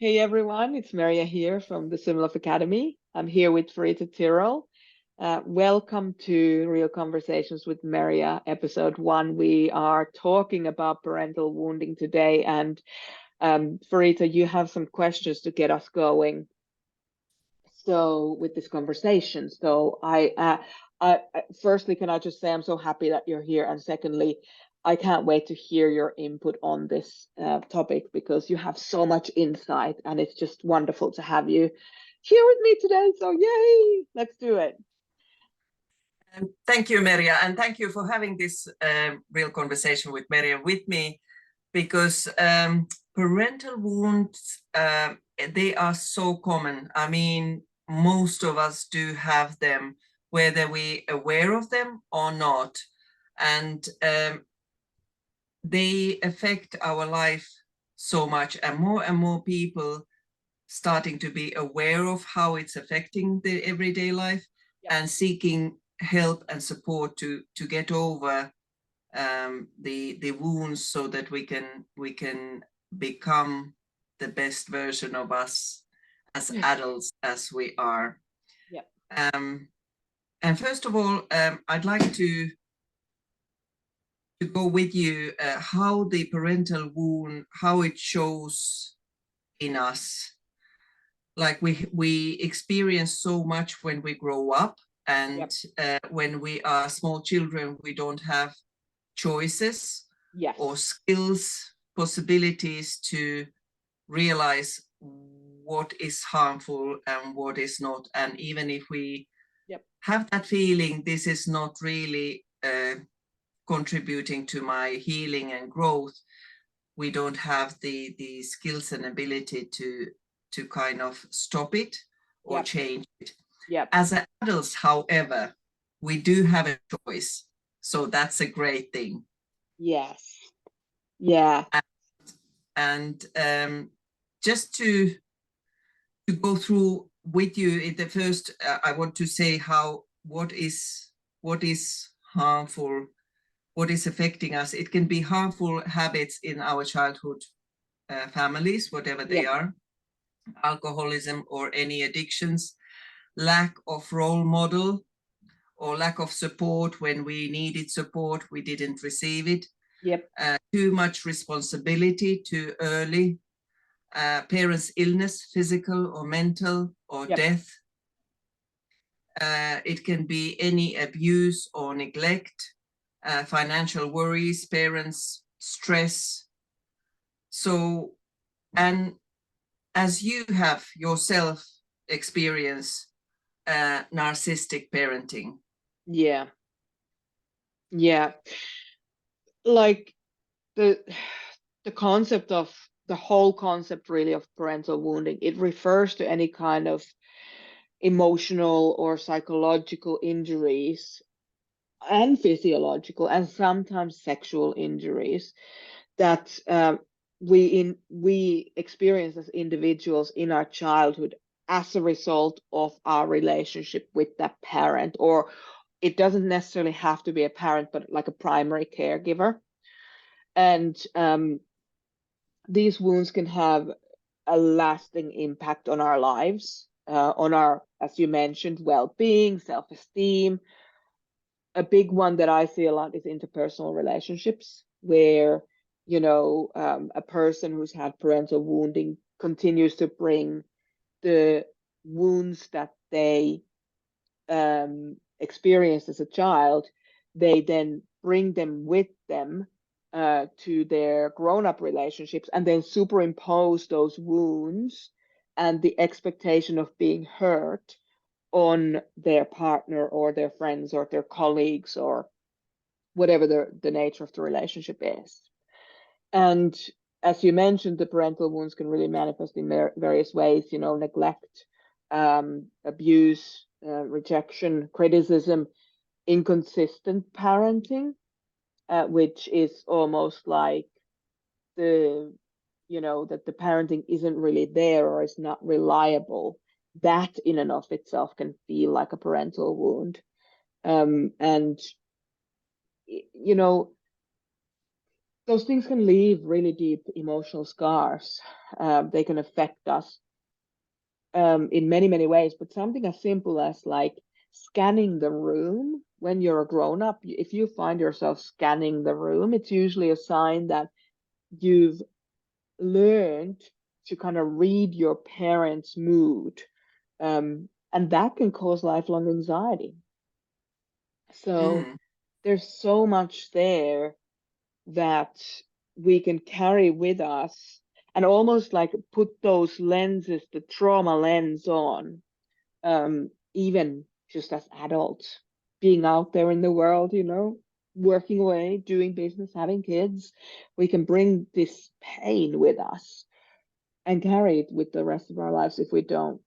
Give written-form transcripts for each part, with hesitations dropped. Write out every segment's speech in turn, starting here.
Hey everyone, it's Merja here from the Sumiloff Academy. I'm here with Farita Tyrrell. Welcome to Real Conversations with Merja, episode 1. We are talking about parental wounding today, and Farita, you have some questions to get us going. So with this conversation, firstly, can I just say I'm so happy that you're here, and secondly, I can't wait to hear your input on this topic because you have so much insight, and it's just wonderful to have you here with me today. So yay, let's do it. Thank you, Merja, and thank you for having this real conversation with Merja with me, because parental wounds, they are so common. I mean, most of us do have them, whether we're aware of them or not. And they affect our life so much, and more people starting to be aware of how it's affecting the everyday life, and seeking help and support to get over the wounds, so that we can become the best version of us as adults as we are. And first of all, I'd like to go with you how the parental wound, how it shows in us. Like we experience so much when we grow up, and when we are small children, we don't have choices or skills, possibilities to realize what is harmful and what is not. And even if we have that feeling, this is not really contributing to my healing and growth, we don't have the skills and ability to kind of stop it or change it. As adults, however, we do have a choice. So that's a great thing. Yes. Yeah. And just to go through with you, in the first, I want to say what is harmful, what is affecting us. It can be harmful habits in our childhood families, whatever they are, alcoholism or any addictions, lack of role model, or lack of support. When we needed support, we didn't receive it. Too much responsibility too early, parents' illness, physical or mental, or death. It can be any abuse or neglect, financial worries, parents' stress. So, and as you have yourself experienced narcissistic parenting. Like the concept of the whole concept really of parental wounding, it refers to any kind of emotional or psychological injuries and physiological and sometimes sexual injuries that we experience as individuals in our childhood as a result of our relationship with that parent, or it doesn't necessarily have to be a parent, but like a primary caregiver. And these wounds can have a lasting impact on our lives, on our, as you mentioned, well-being, self-esteem. A big one that I see a lot is interpersonal relationships, where, a person who's had parental wounding continues to bring the wounds that they experienced as a child. They then bring them with them to their grown-up relationships, and then superimpose those wounds and the expectation of being hurt on their partner or their friends or their colleagues or whatever the nature of the relationship is. And as you mentioned, the parental wounds can really manifest in various ways, neglect, abuse, rejection, criticism, inconsistent parenting, which is almost like that the parenting isn't really there or is not reliable. That in and of itself can feel like a parental wound. And those things can leave really deep emotional scars. They can affect us in many, many ways, but something as simple as like scanning the room when you're a grown up, if you find yourself scanning the room, it's usually a sign that you've learned to kind of read your parents' mood. And that can cause lifelong anxiety. So Mm, there's so much there that we can carry with us and almost like put those lenses, the trauma lens on, even just as adults, being out there in the world, working away, doing business, having kids, we can bring this pain with us and carry it with the rest of our lives if we don't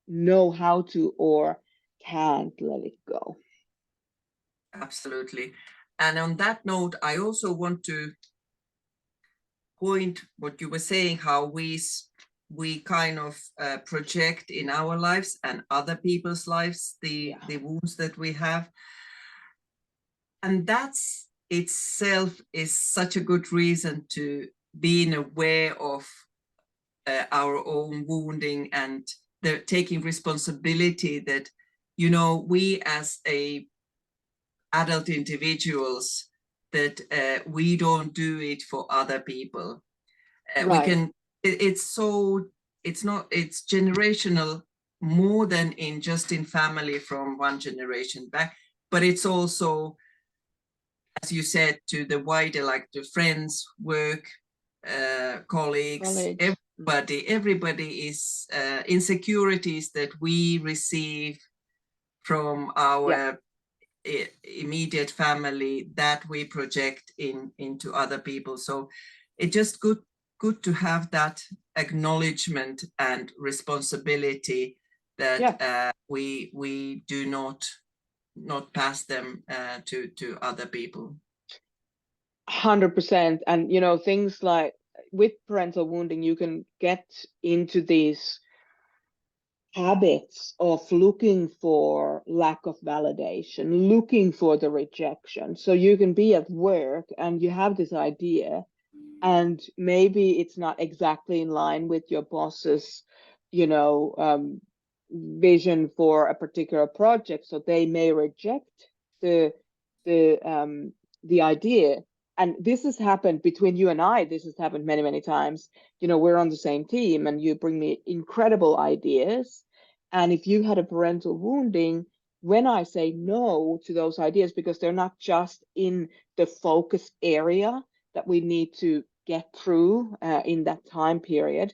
know how to or can't let it go. absolutely. And on that note, I also want to point what you were saying, how we kind of project in our lives and other people's lives Yeah. the wounds that we have, and that's itself is such a good reason to being aware of our own wounding and the taking responsibility that we as a adult individuals, that we don't do it for other people. We Right. can it's generational, more than in just in family from one generation back, but it's also, as you said, to the wider, like the friends, work, colleagues, Colleagues. everybody is insecurities that we receive from Yeah. our immediate family that we project into other people. So it's just good to have that acknowledgement and responsibility that Yeah. we do not pass them to other people. 100%. And, things like with parental wounding, you can get into these habits of looking for lack of validation, looking for the rejection. So you can be at work and you have this idea, and maybe it's not exactly in line with your boss's, you know, vision for a particular project. So they may reject the the idea. And this has happened between you and I. This has happened many, many times. We're on the same team, and you bring me incredible ideas. And if you had a parental wounding, when I say no to those ideas because they're not just in the focus area that we need to get through in that time period,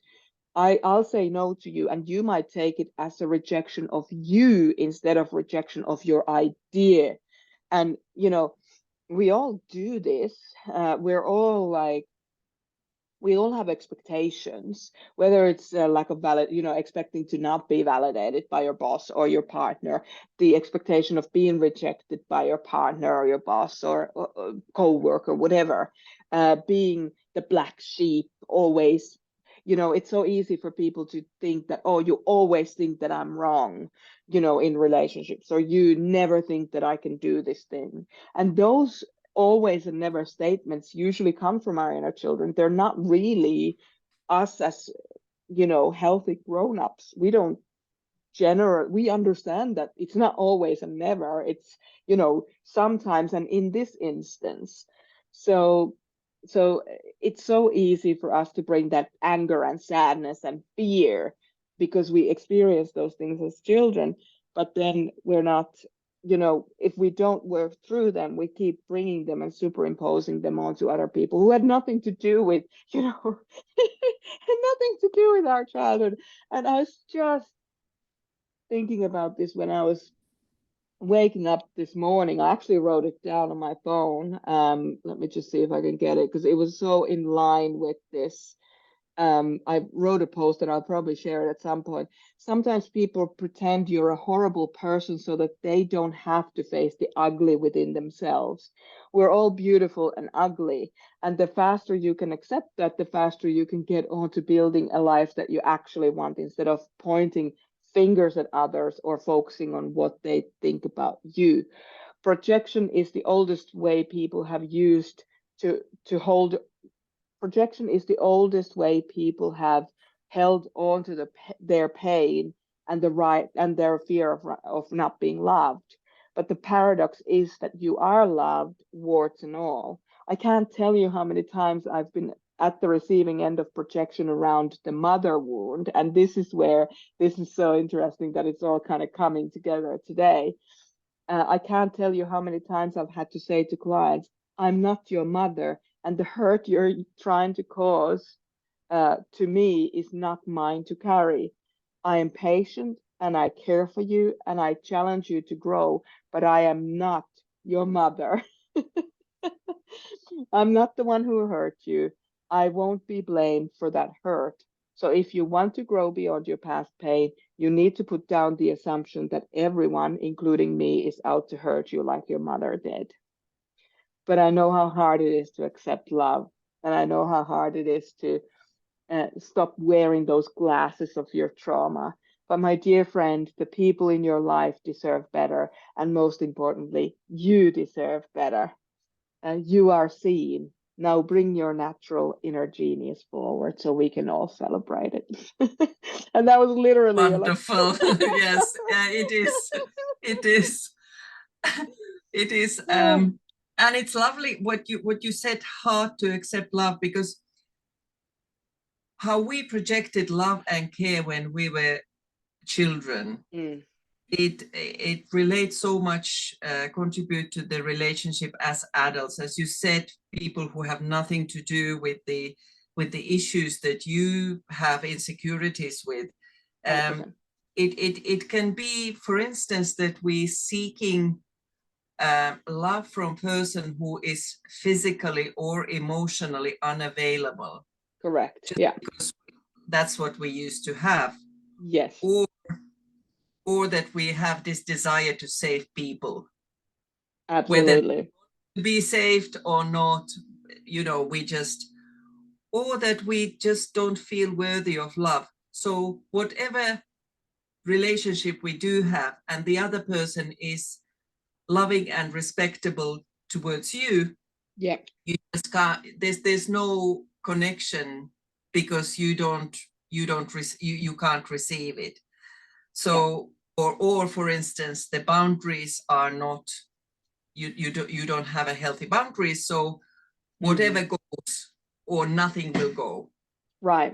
I'll say no to you, and you might take it as a rejection of you instead of rejection of your idea. And we all do this. We're all like, we all have expectations, whether it's lack of expecting to not be validated by your boss or your partner, the expectation of being rejected by your partner or your boss or co-worker, whatever, being the black sheep always. It's so easy for people to think that, oh, you always think that I'm wrong, in relationships, or you never think that I can do this thing. And those always and never statements usually come from our inner children. They're not really us as, healthy grown-ups. We don't we understand that it's not always and never. It's, sometimes and in this instance. So so it's so easy for us to bring that anger and sadness and fear because we experience those things as children, but then we're not, if we don't work through them, we keep bringing them and superimposing them onto other people who had nothing to do with, had nothing to do with our childhood. And I was just thinking about this when I was waking up this morning. I actually wrote it down on my phone. Let me just see if I can get it because it was so in line with this. I wrote a post and I'll probably share it at some point. Sometimes people pretend you're a horrible person so that they don't have to face the ugly within themselves. We're all beautiful and ugly. And the faster you can accept that, the faster you can get on to building a life that you actually want instead of pointing fingers at others or focusing on what they think about you. Projection is the oldest way people have used to hold. Projection is the oldest way people have held on to their pain and their fear of not being loved. But the paradox is that you are loved, warts and all. I can't tell you how many times I've been at the receiving end of projection around the mother wound, and this is where this is so interesting that it's all kind of coming together today. I can't tell you how many times I've had to say to clients, I'm not your mother, and the hurt you're trying to cause to me is not mine to carry. I am patient and I care for you and I challenge you to grow, but I am not your mother. I'm not the one who hurt you. I won't be blamed for that hurt. So if you want to grow beyond your past pain, you need to put down the assumption that everyone, including me, is out to hurt you like your mother did. But I know how hard it is to accept love. And I know how hard it is to stop wearing those glasses of your trauma. But my dear friend, the people in your life deserve better. And most importantly, you deserve better. You are seen. Now bring your natural inner genius forward so we can all celebrate it. And that was literally like Wonderful. Yes, it is. It is. It is. And it's lovely what you said, hard to accept love, because how we projected love and care when we were children, it relates so much, contribute to the relationship as adults, as you said, people who have nothing to do with the issues that you have insecurities with. It can be, for instance, that we seeking love from a person who is physically or emotionally unavailable. Correct. Just yeah. Because that's what we used to have. Yes. Or that we have this desire to save people. Absolutely. Whether to be saved or not, we just, or that we just don't feel worthy of love. So whatever relationship we do have, and the other person is loving and respectable towards you, yeah, you just can't. There's no connection, because you can't receive it. So or for instance, the boundaries are not, you don't have a healthy boundary, so whatever goes or nothing will go. Right.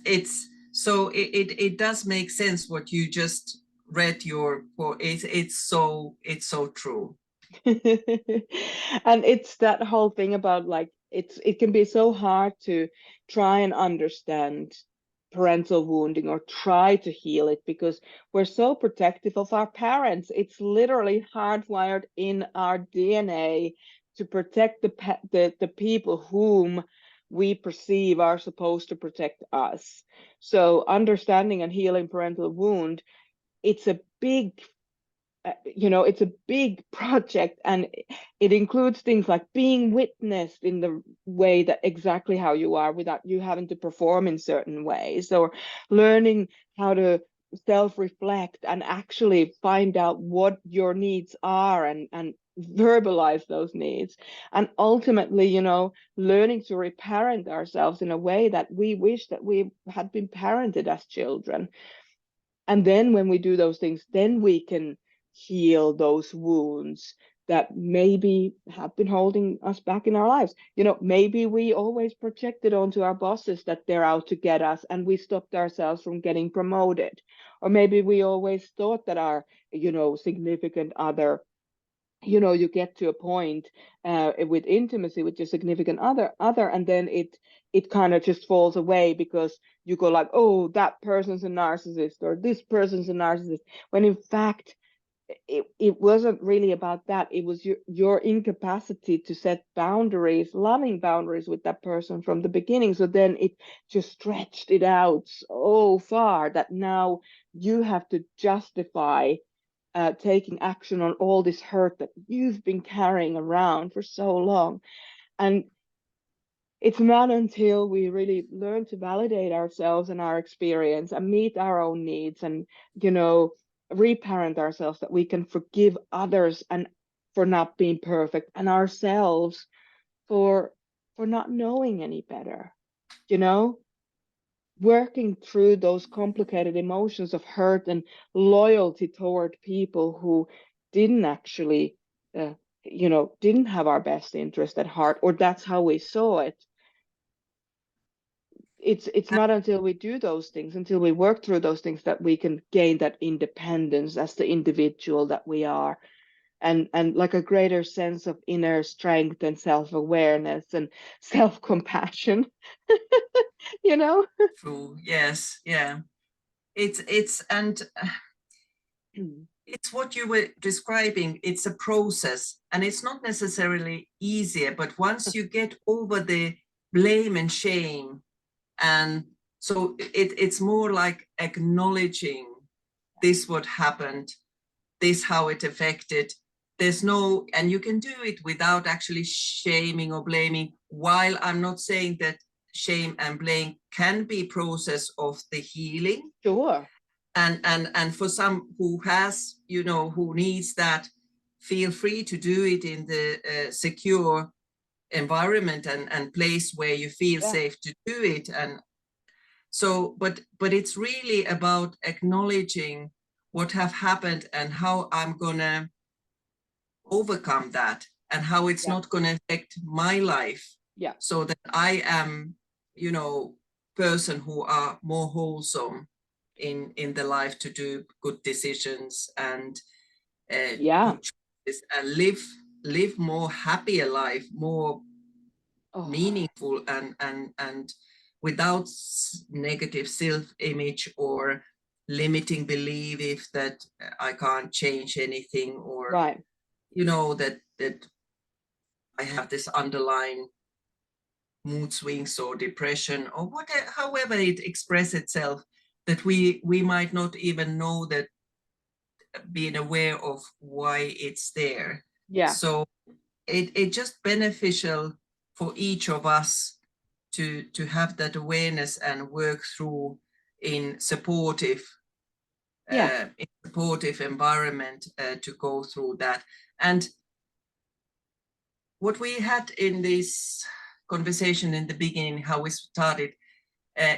It's so it does make sense what you just read it's so true. And it's that whole thing about like it can be so hard to try and understand parental wounding or try to heal it because we're so protective of our parents. It's literally hardwired in our DNA to protect the people whom we perceive are supposed to protect us. So understanding and healing parental wound, it's a big it's a big project, and it includes things like being witnessed in the way that exactly how you are without you having to perform in certain ways, or learning how to self-reflect and actually find out what your needs are and verbalize those needs, and ultimately learning to reparent ourselves in a way that we wish that we had been parented as children. And then when we do those things, then we can heal those wounds that maybe have been holding us back in our lives. Maybe we always projected onto our bosses that they're out to get us and we stopped ourselves from getting promoted. Or maybe we always thought that our, significant other, you get to a point with intimacy with your significant other, and then it kind of just falls away because you go like, oh, that person's a narcissist or this person's a narcissist, when in fact it wasn't really about that. It was your incapacity to set boundaries, loving boundaries with that person from the beginning. So then it just stretched it out so far that now you have to justify taking action on all this hurt that you've been carrying around for so long. And it's not until we really learn to validate ourselves and our experience and meet our own needs and, reparent ourselves that we can forgive others and for not being perfect and ourselves for not knowing any better, you know, working through those complicated emotions of hurt and loyalty toward people who didn't actually, uh, didn't have our best interest at heart, or that's how we saw it. It's not until we do those things, until we work through those things, that we can gain that independence as the individual that we are, and like a greater sense of inner strength and self-awareness and self-compassion. you know True. Yes. Yeah. It's and it's what you were describing. It's a process, and it's not necessarily easier, but once you get over the blame and shame, and so it's more like acknowledging this what happened, this how it affected. There's no, and you can do it without actually shaming or blaming. While I'm not saying that shame and blame can be process of the healing, Sure. and for some who has, who needs that, feel free to do it in the secure environment and place where you feel Yeah. safe to do it. And so, but it's really about acknowledging what have happened and how I'm gonna overcome that, and how it's Yeah. not gonna affect my life, Yeah. so that I am, person who are more wholesome in the life, to do good decisions and Yeah. good choices, and live more happier life, more Oh, meaningful, and without negative self-image or limiting belief that I can't change anything, or right. that I have this underlying mood swings or depression, or whatever, however it expresses itself, that we might not even know that, being aware of why it's there. Yeah. So it just beneficial for each of us to have that awareness and work through in supportive Yeah. environment, to go through that. And what we had in this conversation in the beginning, how we started, uh,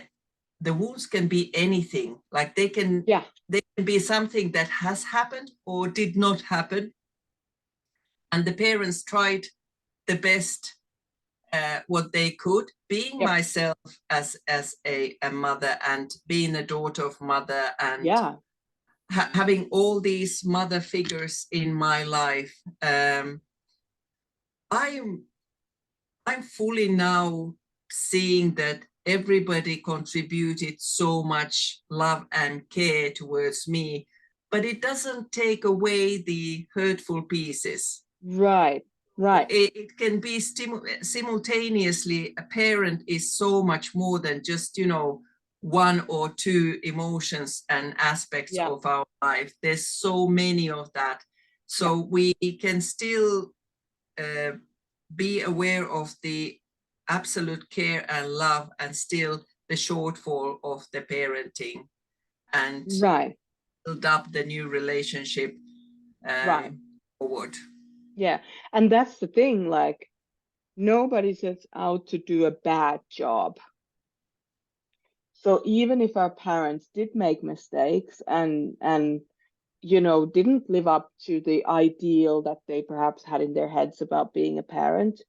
the wounds can be anything. Like they can Yeah. be something that has happened or did not happen, and the parents tried the best, what they could, being Yep. myself as a mother, and being a daughter of mother, and Yeah. having all these mother figures in my life. I'm fully now seeing that everybody contributed so much love and care towards me, but it doesn't take away the hurtful pieces. Right. Right. It can be simultaneously, a parent is so much more than just, one or two emotions and aspects Yeah. of our life. There's so many of that. Yeah. So we can still uh, be aware of the absolute care and love, and still the shortfall of the parenting, and Right. build up the new relationship Right. forward. Yeah. And that's the thing, like, nobody sets out to do a bad job. So even if our parents did make mistakes and didn't live up to the ideal that they perhaps had in their heads about being a parent,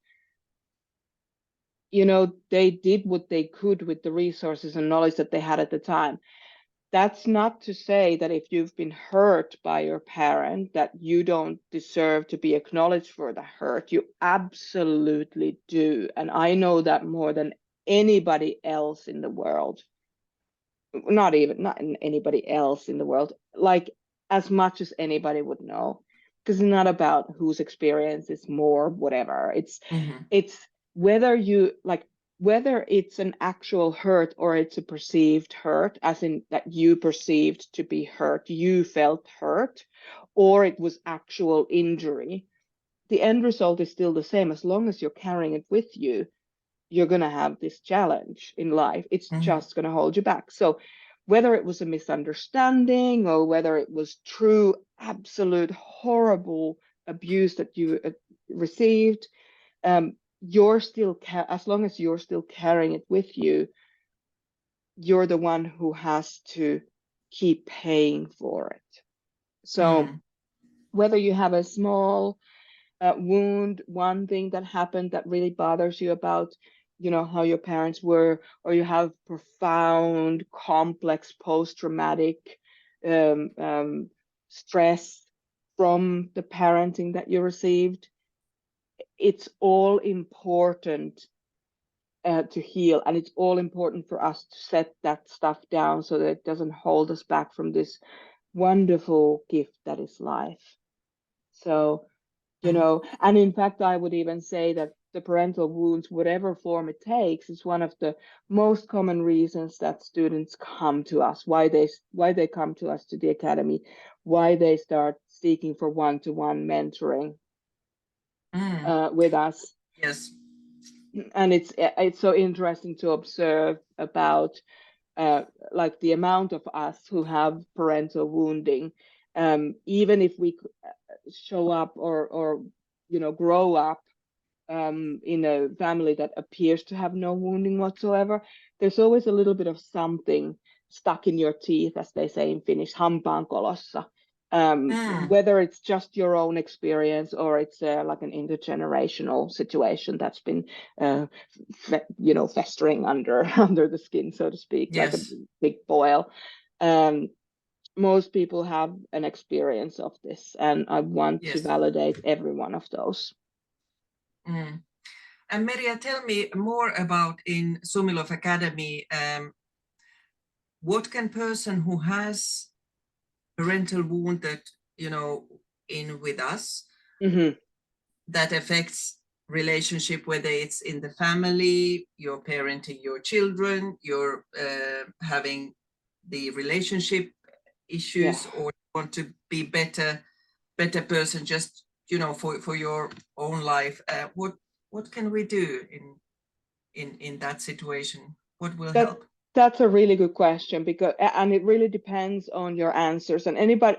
they did what they could with the resources and knowledge that they had at the time. That's not to say that if you've been hurt by your parent, that you don't deserve to be acknowledged for the hurt. You absolutely do. And I know that more than anybody else in the world. Not anybody else in the world, like as much as anybody would know, because it's not about whose experience is more whatever. Mm-hmm. It's whether it's an actual hurt or it's a perceived hurt, as in that you perceived to be hurt, you felt hurt, or it was actual injury. The end result is still the same. As long as you're carrying it with you, you're going to have this challenge in life. It's Mm-hmm. just going to hold you back. So whether it was a misunderstanding or whether it was true, absolute horrible abuse that you received, you're still, as long as you're still carrying it with you, you're the one who has to keep paying for it. So whether you have a small wound, one thing that happened that really bothers you about, how your parents were, or you have profound, complex post-traumatic stress from the parenting that you received, it's all important to heal, and it's all important for us to set that stuff down so that it doesn't hold us back from this wonderful gift that is life. So, and in fact, I would even say that the parental wounds, whatever form it takes, is one of the most common reasons that students come to us, why they come to us to the academy, why they start seeking for one-to-one mentoring with us. Yes. And it's so interesting to observe about like the amount of us who have parental wounding, even if we show up or grow up in a family that appears to have no wounding whatsoever, there's always a little bit of something stuck in your teeth, as they say in Finnish, hampaankolossa. Whether it's just your own experience or it's like an intergenerational situation that's been, festering under the skin, so to speak, like a big boil. Most people have an experience of this, and I want to validate every one of those. And Merja, tell me more about in Sumiloff Academy. What can person who has parental wound that, in with us, that affects relationship, whether it's in the family, you're parenting your children, you're having the relationship issues, or you want to be better person, just for your own life, what can we do in that situation? What will help? That's a really good question, and it really depends on your answers, and anybody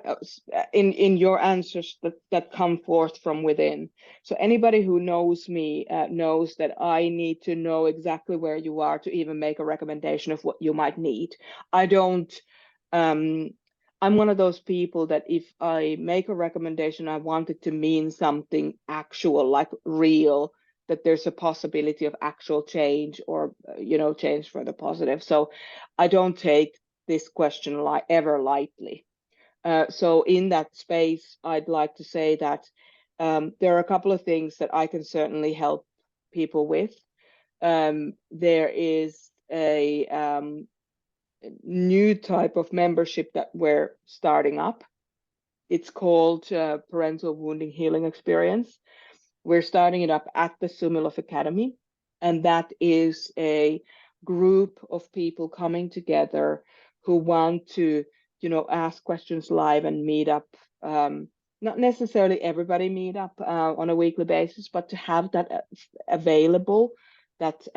in your answers that come forth from within. So anybody who knows me knows that I need to know exactly where you are to even make a recommendation of what you might need. I don't. I'm one of those people that if I make a recommendation, I want it to mean something actual, like real, that there's a possibility of actual change or, change for the positive. So I don't take this question ever lightly. So in that space, I'd like to say that there are a couple of things that I can certainly help people with. There is a new type of membership that we're starting up. It's called Parental Wounding Healing Experience. We're starting it up at the Sumiloff Academy, and that is a group of people coming together who want to, ask questions live and meet up. Not necessarily everybody meet up on a weekly basis, but to have that available, that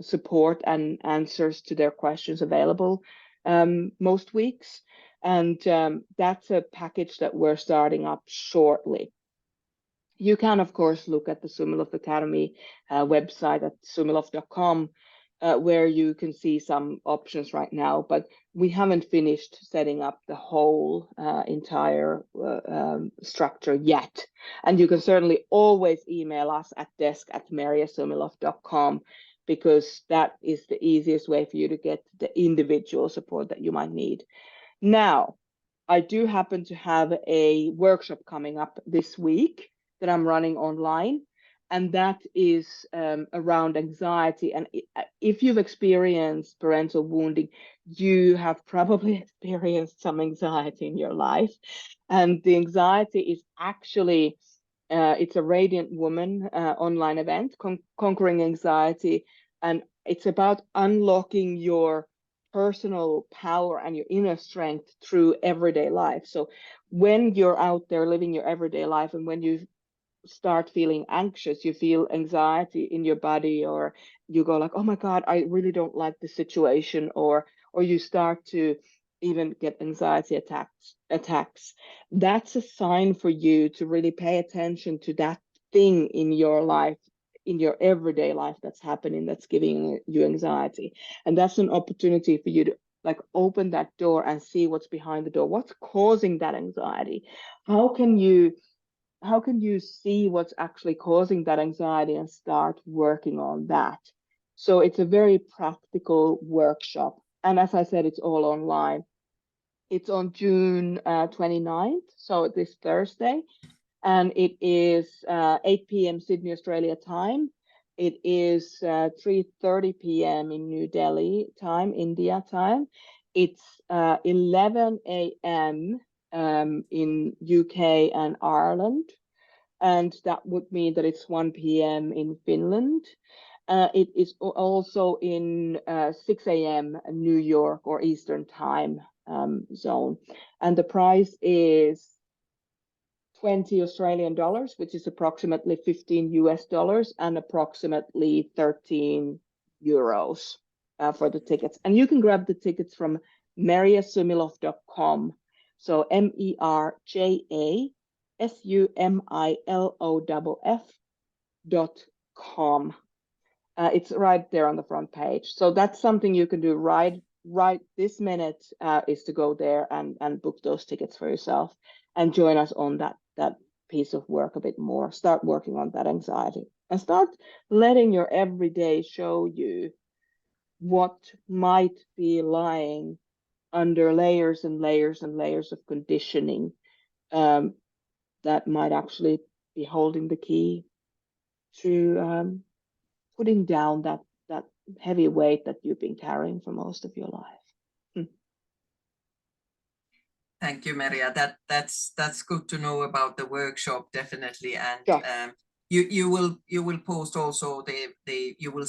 support and answers to their questions available most weeks. And that's a package that we're starting up shortly. You can, of course, look at the Sumiloff Academy website at sumiloff.com, where you can see some options right now, but we haven't finished setting up the whole entire structure yet. And you can certainly always email us at desk@merjasumiloff.com, because that is the easiest way for you to get the individual support that you might need. Now, I do happen to have a workshop coming up this week that I'm running online, and that is around anxiety. And if you've experienced parental wounding, you have probably experienced some anxiety in your life. And the anxiety is actually, it's a Radiant Woman online event, Conquering Anxiety. And it's about unlocking your personal power and your inner strength through everyday life. So when you're out there living your everyday life, and when you start feeling anxious, you feel anxiety in your body, or you go like, oh my God, I really don't like the situation, or you start to even get anxiety attacks, that's a sign for you to really pay attention to that thing in your life in your everyday life that's happening, that's giving you anxiety. And that's an opportunity for you to like open that door and see what's behind the door. What's causing that anxiety? How can you see what's actually causing that anxiety and start working on that? So it's a very practical workshop. And as I said, it's all online. It's on June 29th, so this Thursday. And it is 8 p.m. Sydney, Australia time. It is 3:30 p.m. in New Delhi time, India time. It's 11 a.m. In UK and Ireland. And that would mean that it's 1 p.m. in Finland. It is also in 6 a.m. New York or Eastern time zone. And the price is 20 Australian dollars, which is approximately 15 US dollars and approximately 13 euros for the tickets. And you can grab the tickets from merjasumiloff.com. So merjasumiloff.com. It's right there on the front page. So that's something you can do right this minute, is to go there and book those tickets for yourself and join us on that piece of work a bit more. Start working on that anxiety and start letting your everyday show you what might be lying under layers and layers and layers of conditioning that might actually be holding the key to putting down that heavy weight that you've been carrying for most of your life. Thank you, Merja. That's good to know about the workshop, definitely. And Sure. you will post also you will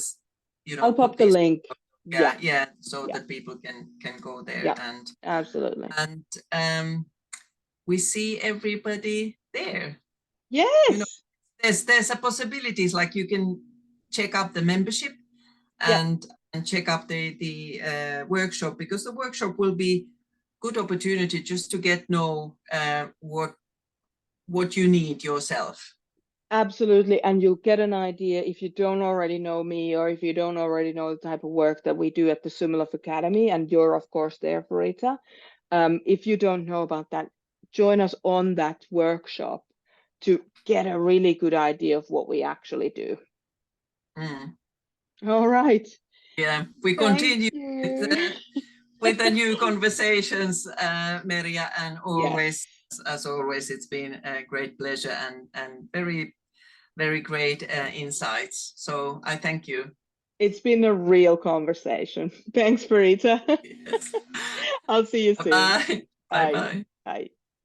I'll pop the link. Yeah, so that people can go there. Yeah, and absolutely. And we see everybody there. Yes. There's a possibilities, like you can check out the membership and check up the workshop, because the workshop will be good opportunity just to get know what you need yourself. Absolutely. And you'll get an idea if you don't already know me, or if you don't already know the type of work that we do at the Sumiloff Academy, and you're of course there for it. If you don't know about that, join us on that workshop to get a really good idea of what we actually do. All right. Yeah, we continue with the new conversations, Merja, and always, as always, it's been a great pleasure and very, very great insights. So I thank you. It's been a real conversation. Thanks, Marita. Yes. I'll see you soon. Bye. Bye. Bye. Bye. Bye.